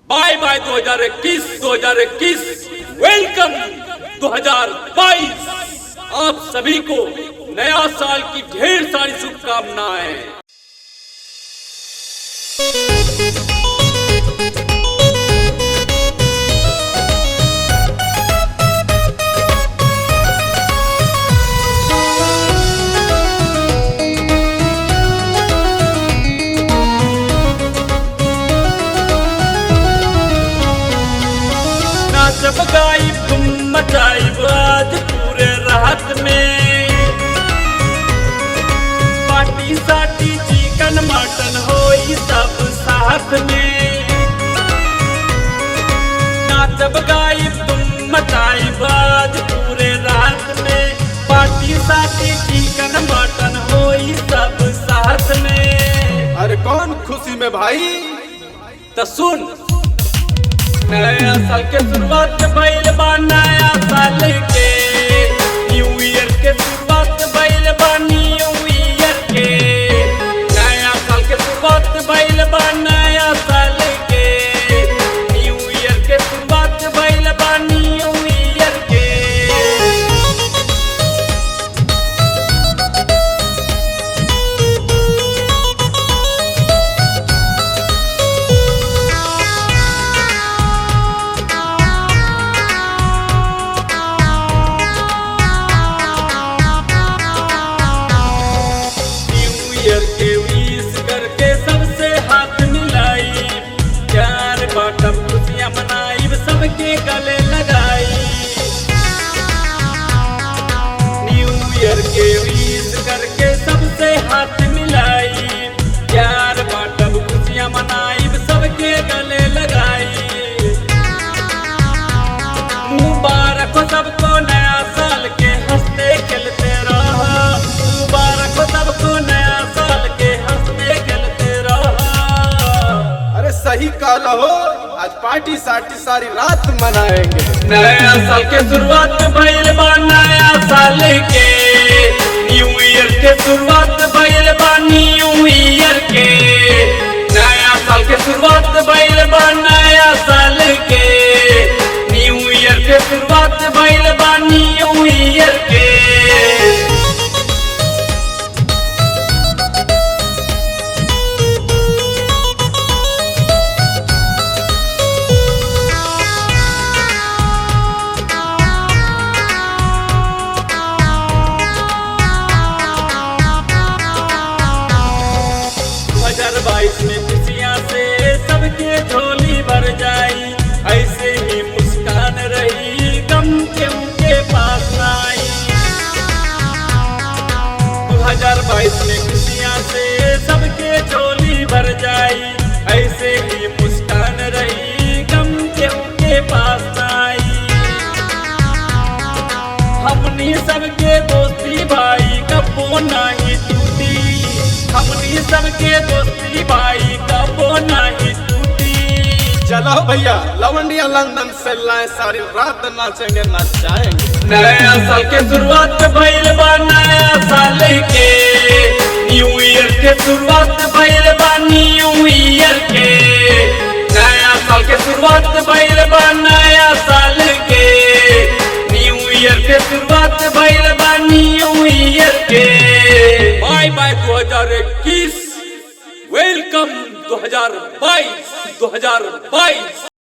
By bye 2021 welcome 2022। आप सभी को नया साल की ढेर सारी शुभकामनाएं। जब गाई तुम मचाई आज पूरे रात में, पार्टी साटी चिकन मटन होई सब साथ में। नाचब गाई तुम मचाई आज पूरे रात में, पार्टी साटी चिकन मटन होई सब साथ में। अरे कौन खुशी में भाई? तो सुन, नया साल के शुरुआत भइल बा, नया साल के न्यू ईयर के शुरुआत भइल बा, न्यू ईयर के नया साल के शुरुआत भइल बा, नया साल के न्यू ईयर के शुरुआत भइल बा, न्यू ईयर के। के विश करके सबसे हाथ मिलाई, प्यार बांटब खुशियां मनाई, सबके गले लगाई। न्यू ईयर के विश करके सबसे हाथ मिलाई, प्यार बांटब खुशियां मनाई, सबके गले लगाई। मुबारक हो सबको नया साल के, हंसते खेलते रहो। मुबारक हो सबको नया साल के, हंसते खेलते रहो। अरे सही कहा हो, आज पार्टी साटी सारी रात मनाएंगे। नया साल के शुरुआत भइल बा, नया साल के न्यू ईयर के शुरुआत भइल बा, न्यू ईयर के नया साल के शुरुआत भइल बा, नया साल के न्यू ईयर के शुरुआत भइल बा, न्यू ईयर के। में खुशियां से सबके झोली भर जाई, ऐसे ही मुस्कान रही, गम के उनके पास आई। 2022 में खुशियां से सबके झोली भर जाई, ऐसे ही मुस्कान रही, गम के उनके पास आई। हमनी सबके दोस्ती भाई कबो नहीं टूटी, हमनी सबके दोस्ती भाई कबो नहीं टूटी। चलो भैया लवंडिया लंदन से लाए, सारी रात नाचेंगे नचाएंगे। नया साल के शुरुआत भइल बा, नया साल के न्यू ईयर के शुरुआत भइल बा, न्यू ईयर के नया साल के शुरुआत भइल बा, नया साल के न्यू ईयर के शुरुआत भइल बा, न्यू ईयर के। Bye bye 2021 welcome 2022।